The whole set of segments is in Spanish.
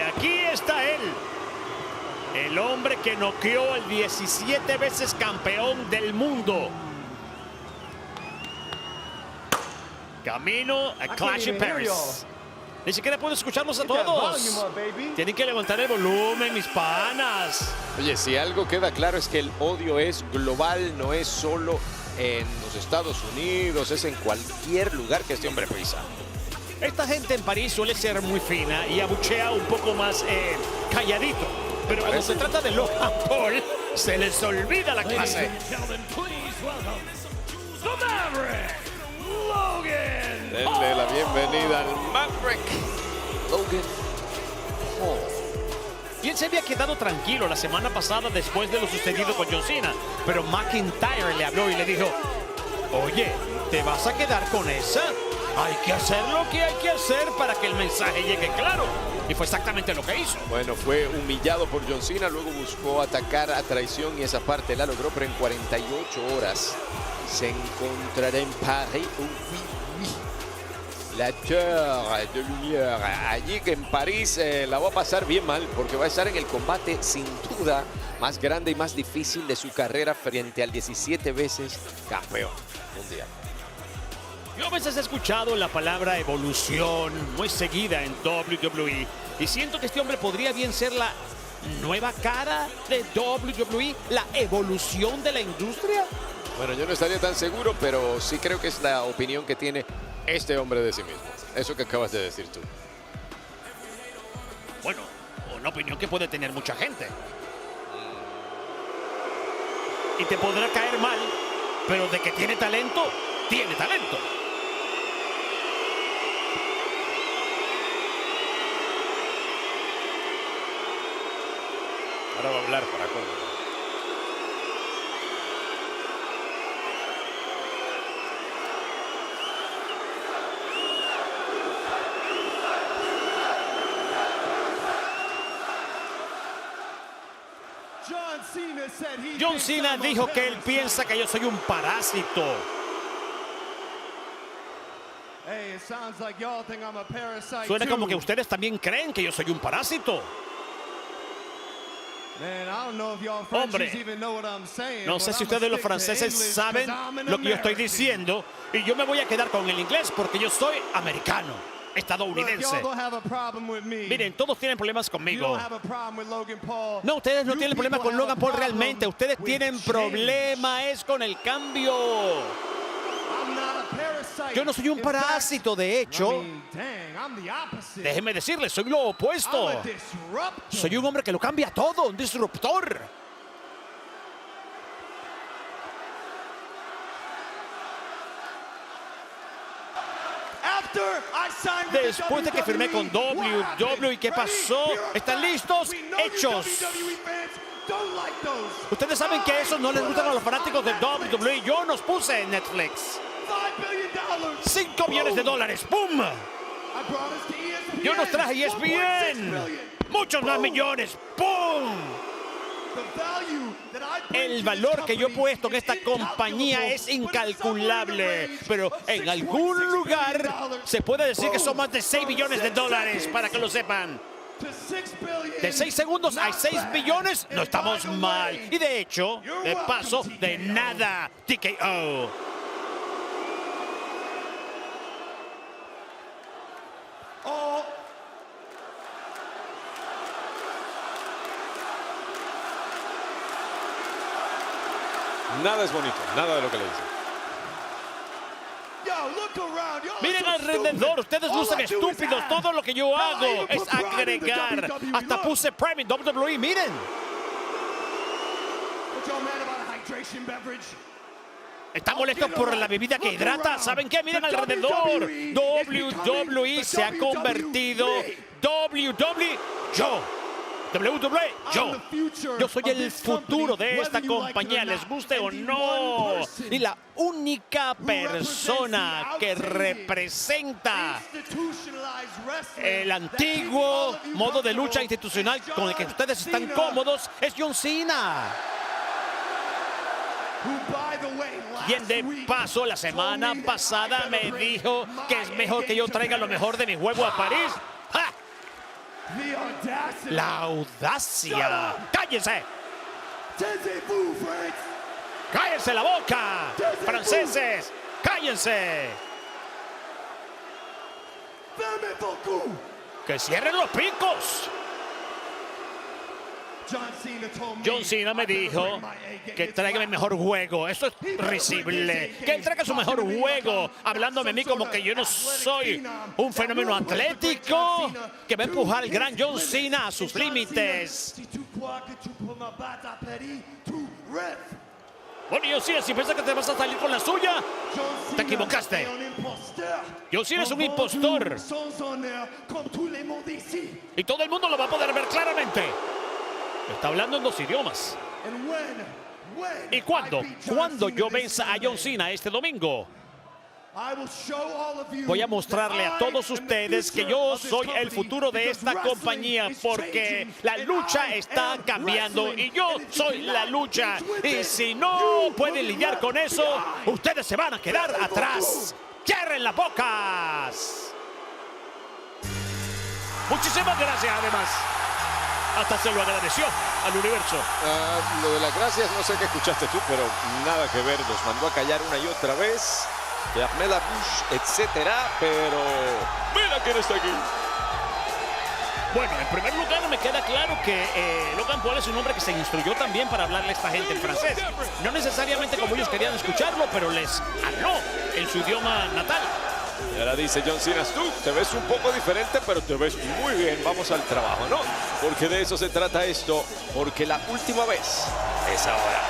aquí está él. El hombre que noqueó al 17 veces campeón del mundo. Camino a Clash in Paris. Ni siquiera puedo escucharlos a todos. Tienen que levantar el volumen, mis panas. Oye, si algo queda claro es que el odio es global, no es solo en los Estados Unidos, es en cualquier lugar que este hombre pisa. Esta gente en París suele ser muy fina y abuchea un poco más calladito. Pero cuando se trata de Logan Paul, se les olvida la clase. Denle la bienvenida al Maverick, Logan Paul. Y él se había quedado tranquilo la semana pasada después de lo sucedido con John Cena. Pero McIntyre le habló y le dijo, oye, ¿te vas a quedar con esa? Hay que hacer lo que hay que hacer para que el mensaje llegue claro. Y fue exactamente lo que hizo. Bueno, fue humillado por John Cena, luego buscó atacar a traición y esa parte la logró, pero en 48 horas se encontrará en París. La Tour de Lumière. Allí que en París la va a pasar bien mal porque va a estar en el combate sin duda más grande y más difícil de su carrera frente al 17 veces campeón mundial. Yo a veces he escuchado la palabra evolución muy seguida en WWE y siento que este hombre podría bien ser la nueva cara de WWE, la evolución de la industria. Bueno, yo no estaría tan seguro, pero sí creo que es la opinión que tiene este hombre de sí mismo. Eso que acabas de decir tú. Bueno, una opinión que puede tener mucha gente. Y te podrá caer mal, pero de que tiene talento, tiene talento. Ahora va a hablar para colmo. John Cena dijo que él piensa que yo soy un parásito. Suena como que ustedes también creen que yo soy un parásito. Hombre, no sé si ustedes los franceses saben lo que yo estoy diciendo y yo me voy a quedar con el inglés porque yo soy americano, estadounidense. Miren, todos tienen problemas conmigo. No, ustedes no tienen problema con Logan Paul realmente. Ustedes tienen problema es con el cambio. Yo no soy un parásito, de hecho. Déjenme decirles, soy lo opuesto. Soy un hombre que lo cambia todo, un disruptor. Después de que firmé con WWE, ¿qué pasó? ¿Están listos? Hechos. Ustedes saben que eso no les gusta a los fanáticos de WWE. Yo nos puse en Netflix. $5 millones. ¡Pum! Yo nos traje ESPN. Muchos más millones. ¡Pum! El valor que yo he puesto en esta compañía es incalculable, pero en algún lugar se puede decir que son más de $6 billones, para que lo sepan. De 6 segundos a 6 billones, no estamos mal. Y de hecho, de paso, de nada, TKO. Nada es bonito, nada de lo que le dice. Miren alrededor, ustedes lucen estúpidos. Todo lo que yo hago es agregar. Hasta puse Prime en WWE, miren. ¿Están molestos por la bebida que hidrata? ¿Saben qué? Miren alrededor. WWE se ha convertido yo soy el futuro de esta compañía, les guste o no. Y la única persona que representa el antiguo modo de lucha institucional con el que ustedes están cómodos es John Cena. Quien de paso la semana pasada me dijo que es mejor que yo traiga lo mejor de mi huevo a París. ¡Ja! La audacia. ¡Cállense! ¡Cállense la boca! ¡Franceses! ¡Cállense! ¡Que cierren los picos! John Cena me dijo que traiga mi mejor juego. Eso es risible. Que él traiga su mejor juego, hablándome a mí como que yo no soy un fenómeno atlético, que va a empujar al gran John Cena a sus límites. Bueno, John Cena, si piensas que te vas a salir con la suya, te equivocaste. John Cena es un impostor. Y todo el mundo lo va a poder ver claramente. Está hablando en 2 idiomas. ¿Y cuándo? Cuando yo venza a John Cena este domingo, voy a mostrarle a todos ustedes que yo soy el futuro de esta compañía, porque la lucha está cambiando y yo soy la lucha. Y si no pueden lidiar con eso, ustedes se van a quedar atrás. ¡Cierren las bocas! Muchísimas gracias, además. Hasta se lo agradeció al universo. Lo de las gracias, no sé qué escuchaste tú, pero nada que ver. Nos mandó a callar una y otra vez. De Ahmed Abush, etcétera. Pero mira quién está aquí. Bueno, en primer lugar me queda claro que Logan Paul es un hombre que se instruyó también para hablarle a esta gente en francés. No necesariamente como ellos querían escucharlo, pero les habló en su idioma natal. Y ahora dice John Cena, tú te ves un poco diferente, pero te ves muy bien. Vamos al trabajo, ¿no? Porque de eso se trata esto. Porque la última vez es ahora.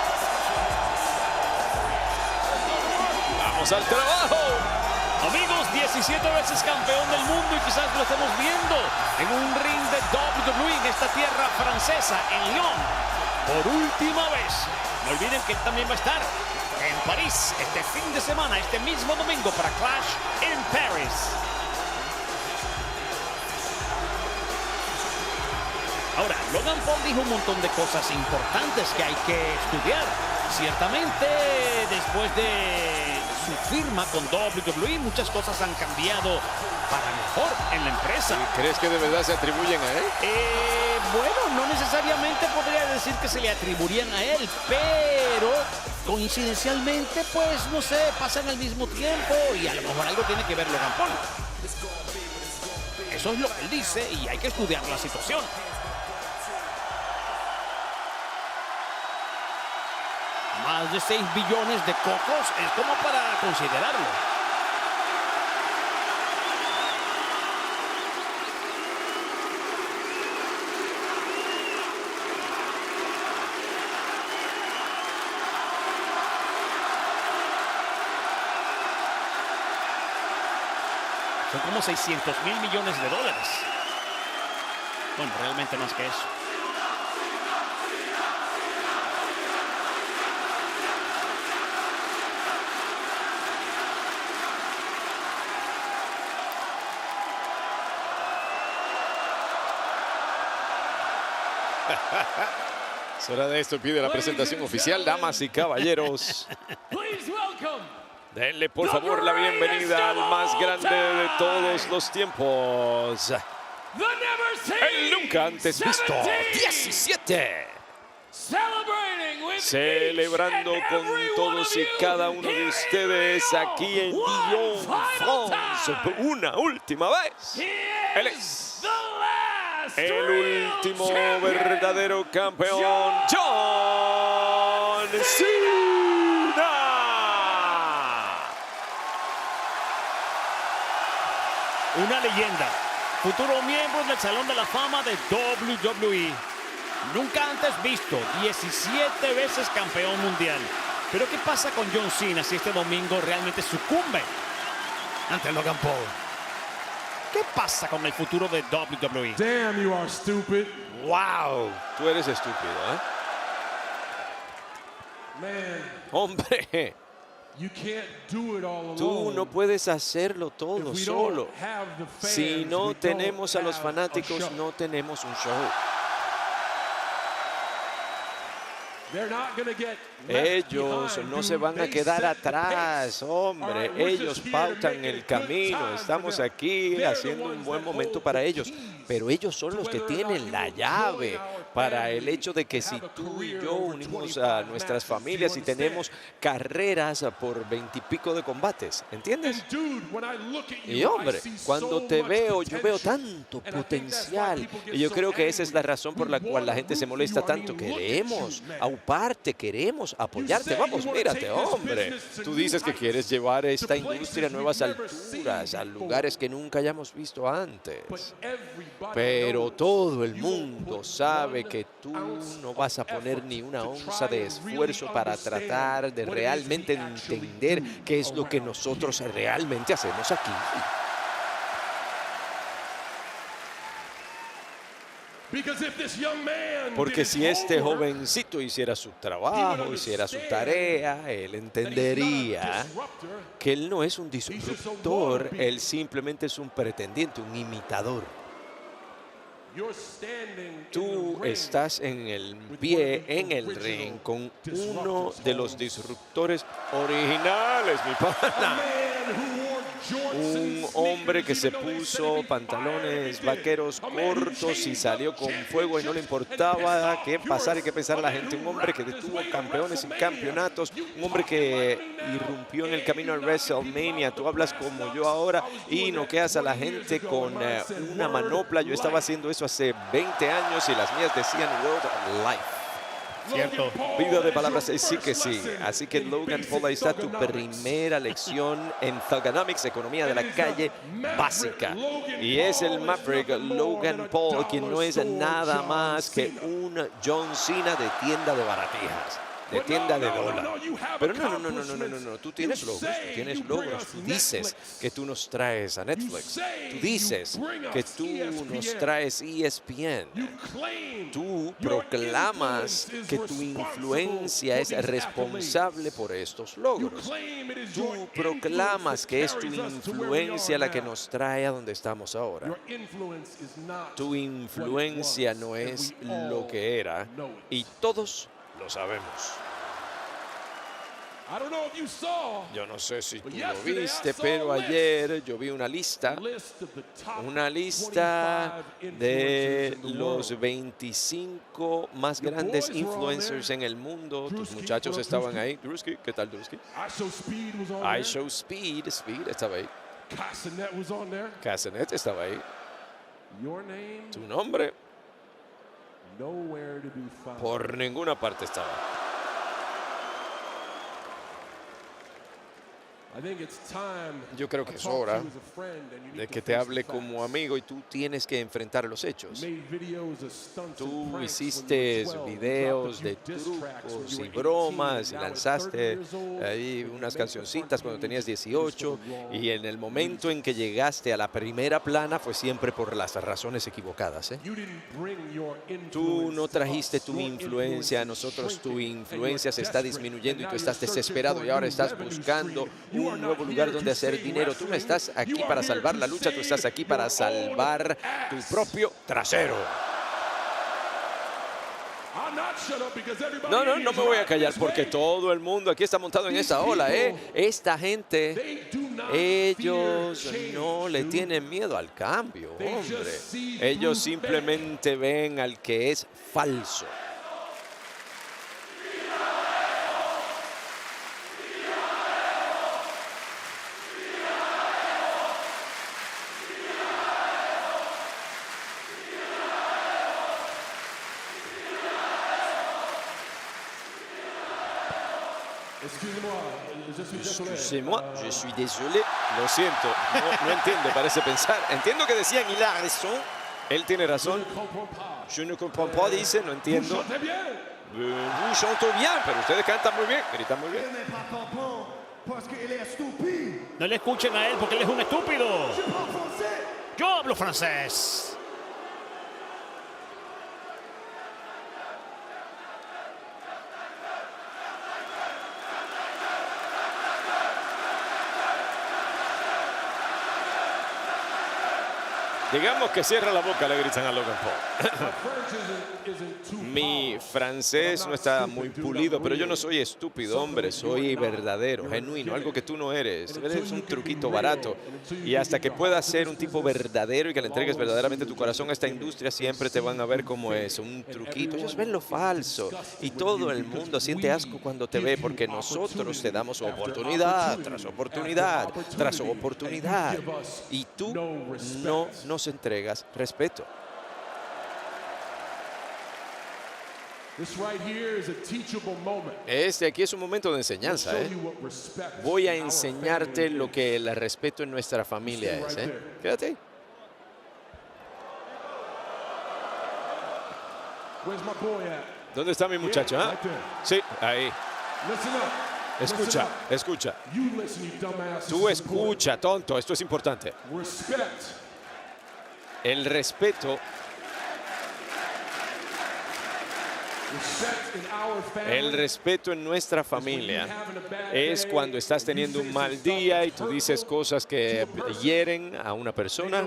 ¡Vamos al trabajo! Amigos, 17 veces campeón del mundo y quizás lo estemos viendo en un ring de WWE en esta tierra francesa, en Lyon. Por última vez. No olviden que él también va a estar en París este fin de semana, este mismo domingo, para Clash in Paris. Ahora, Logan Paul dijo un montón de cosas importantes que hay que estudiar. Ciertamente, después de su firma con WWE, muchas cosas han cambiado para mejor en la empresa. ¿Crees que de verdad se atribuyen a él? Bueno, no necesariamente podría decir que se le atribuirían a él, pero coincidencialmente, pues, no sé, pasan al mismo tiempo y a lo mejor algo tiene que ver Logan Paul. Eso es lo que él dice y hay que estudiar la situación. Más de 6 billones de cocos es como para considerarlo. Son como 600.000 millones de dólares. Bueno, realmente más que eso. Es hora de esto, pide la presentación oficial, damas y caballeros. Denle por favor la bienvenida al más grande de todos los tiempos. El nunca antes visto 17. Celebrando con todos y cada uno de ustedes aquí en Lyon, France, una última vez. Él es el último verdadero campeón, John Cena. Una leyenda, futuro miembro del Salón de la Fama de WWE. Nunca antes visto, 17 veces campeón mundial. Pero ¿qué pasa con John Cena si este domingo realmente sucumbe ante Logan Paul? ¿Qué pasa con el futuro de WWE? Damn, you are stupid. Wow, tú eres estúpido, ¿eh? Man, hombre, you can't do it all tú alone. no puedes hacerlo todo If we solo. don't have the fans, Si no we tenemos a don't los have a fanáticos, show. no tenemos un show. Ellos no se van a quedar atrás, hombre. Ellos pautan el camino. Estamos aquí haciendo un buen momento para ellos. Pero ellos son los que tienen la llave para el hecho de que si tú y yo unimos a nuestras familias y tenemos carreras por 20 y pico de combates, ¿entiendes? Y hombre, cuando te veo, yo veo tanto potencial. Y yo creo que esa es la razón por la cual la gente se molesta tanto. Queremos auparte, queremos apoyarte. Vamos, mírate, hombre. Tú dices que quieres llevar esta industria a nuevas alturas, a lugares que nunca hayamos visto antes. Pero todo el mundo sabe que tú no vas a poner ni una onza de esfuerzo para tratar de realmente entender qué es lo que nosotros realmente hacemos aquí. Porque si este jovencito hiciera su trabajo, hiciera su tarea, él entendería que él no es un disruptor, él simplemente es un pretendiente, un imitador. Tú estás en el pie, en el ring, con uno de los disruptores originales, mi pana. Un hombre que se puso pantalones vaqueros cortos y salió con fuego y no le importaba qué pasara y qué pensara la gente. Un hombre que detuvo campeones y campeonatos. Un hombre que irrumpió en el camino al WrestleMania. Tú hablas como yo ahora y noqueas a la gente con una manopla. Yo estaba haciendo eso hace 20 años y las mías decían World Life. Cierto. Vida de palabras, sí que sí. Así que Logan Paul, ahí está tu primera lección en Thuganomics, economía de la calle básica. Y es el Maverick Logan Paul, quien no es nada más que un John Cena de tienda de baratijas, de tienda de dólar. Pero no, tú tienes logros, tú dices que tú nos traes a Netflix, tú dices que tú nos traes ESPN, tú proclamas que tu influencia es responsable por estos logros, tú proclamas que es tu influencia la que nos trae a donde estamos ahora. Tu influencia no es lo que era y todos lo sabemos. Yo no sé si tú lo viste, pero ayer yo vi una lista de los 25 más grandes influencers en el mundo. Tus muchachos estaban ahí. Drewski, ¿qué tal, Drewski? I Show Speed, Speed estaba ahí. Casanet estaba ahí. Tu nombre por ninguna parte estaba. Yo creo que es hora de que te hable como amigo y tú tienes que enfrentar los hechos. Tú hiciste videos de trucos y bromas y lanzaste ahí unas cancioncitas cuando tenías 18 y en el momento en que llegaste a la primera plana fue siempre por las razones equivocadas, ¿eh? Tú no trajiste tu influencia a nosotros, tu influencia se está disminuyendo y tú estás desesperado y ahora estás buscando un nuevo lugar donde hacer dinero. Tú no estás aquí para salvar la lucha, tú estás aquí para salvar tu propio trasero. No me voy a callar porque todo el mundo aquí está montado en esa ola, ¿eh? Esta gente, ellos no le tienen miedo al cambio, hombre. Ellos simplemente ven al que es falso. Excusez-moi, je suis désolé. Lo siento, no entiendo, parece pensar. Entiendo que decían, il a raison. Él tiene razón. Je ne comprends pas, dice, no entiendo. Vous chantez bien, pero ustedes cantan muy bien, gritan muy bien. No le escuchen a él porque él es un estúpido. Yo hablo francés. Digamos que cierra la boca, le gritan a Logan Paul. Mi francés no está muy pulido, pero yo no soy estúpido, hombre. Soy verdadero, genuino, algo que tú no eres. Eres un truquito barato. Y hasta que puedas ser un tipo verdadero y que le entregues verdaderamente tu corazón a esta industria, siempre te van a ver como eso, un truquito. Ellos ven lo falso. Y todo el mundo siente asco cuando te ve, porque nosotros te damos oportunidad tras oportunidad tras oportunidad. Y tú no nos entregas respeto. Este aquí es un momento de enseñanza, ¿eh? Voy a enseñarte lo que el respeto en nuestra familia es, ¿eh? Quédate ahí. ¿Dónde está mi muchacho? Sí, ahí. Escucha, escucha. Tú escucha, tonto. Esto es importante. El respeto. El respeto en nuestra familia es cuando estás teniendo un mal día y tú dices cosas que hieren a una persona.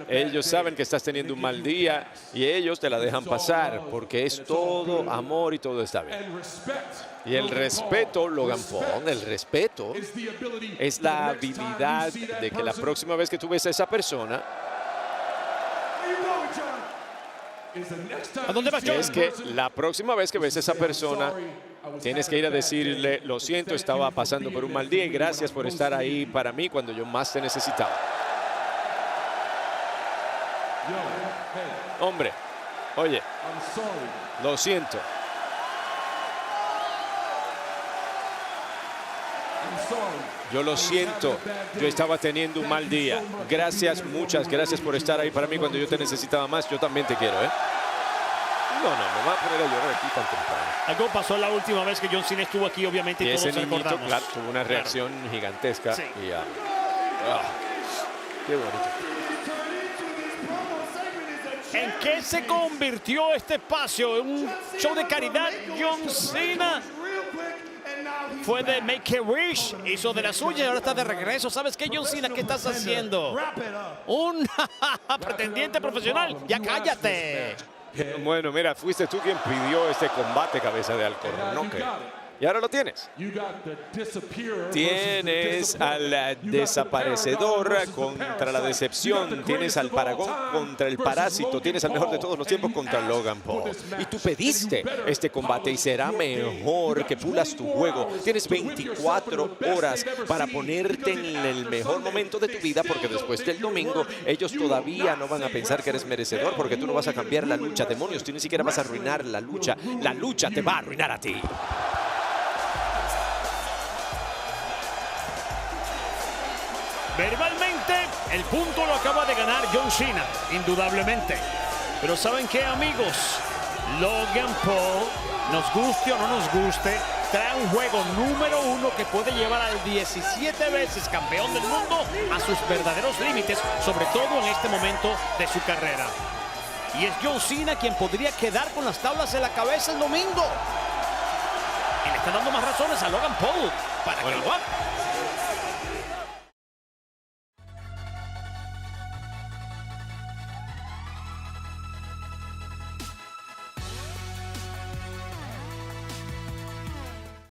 Ellos saben que estás teniendo un mal día y ellos te la dejan pasar porque es todo amor y todo está bien. Y el respeto, Logan Paul, el respeto es la habilidad de que la próxima vez que tú ves a esa persona, ¿a dónde vas, John? es que la próxima vez que ves a esa persona, tienes que ir a decirle, lo siento, estaba pasando por un mal día y gracias por estar ahí para mí cuando yo más te necesitaba. Hombre, oye, lo siento. Yo lo siento, yo estaba teniendo un mal día. Gracias, muchas gracias por estar ahí para mí cuando yo te necesitaba más. Yo también te quiero, ¿eh? No, me va a poner a llorar aquí tan temprano. Algo pasó la última vez que John Cena estuvo aquí, obviamente, Y y todos ese niñito, recordamos. claro, tuvo una reacción gigantesca. Sí. Y ya. Qué bonito. ¿En qué se convirtió este espacio? ¿En un show de caridad? John Cena fue de Make-A-Wish, hizo de la suya y ahora está de regreso. ¿Sabes qué, John Cena? ¿Qué estás haciendo? Un pretendiente profesional. ¡Ya cállate! Bueno, mira, fuiste tú quien pidió este combate, cabeza de alcornoque. Y ahora lo tienes. Tienes al desaparecedor contra la decepción. Tienes al paragón contra el parásito. Tienes al mejor de todos los tiempos contra Logan Paul. Y tú pediste este combate y será mejor que pulas tu juego. Tienes 24 horas para ponerte en el mejor momento de tu vida, porque después del domingo ellos todavía no van a pensar que eres merecedor, porque tú no vas a cambiar la lucha. Demonios, tú ni siquiera vas a arruinar la lucha. La lucha te va a arruinar a ti. Verbalmente, el punto lo acaba de ganar John Cena, indudablemente. Pero ¿saben qué, amigos? Logan Paul, nos guste o no nos guste, trae un juego número 1 que puede llevar al 17 veces campeón del mundo a sus verdaderos límites, sobre todo en este momento de su carrera. Y es John Cena quien podría quedar con las tablas en la cabeza el domingo. Y le está dando más razones a Logan Paul para que lo haga.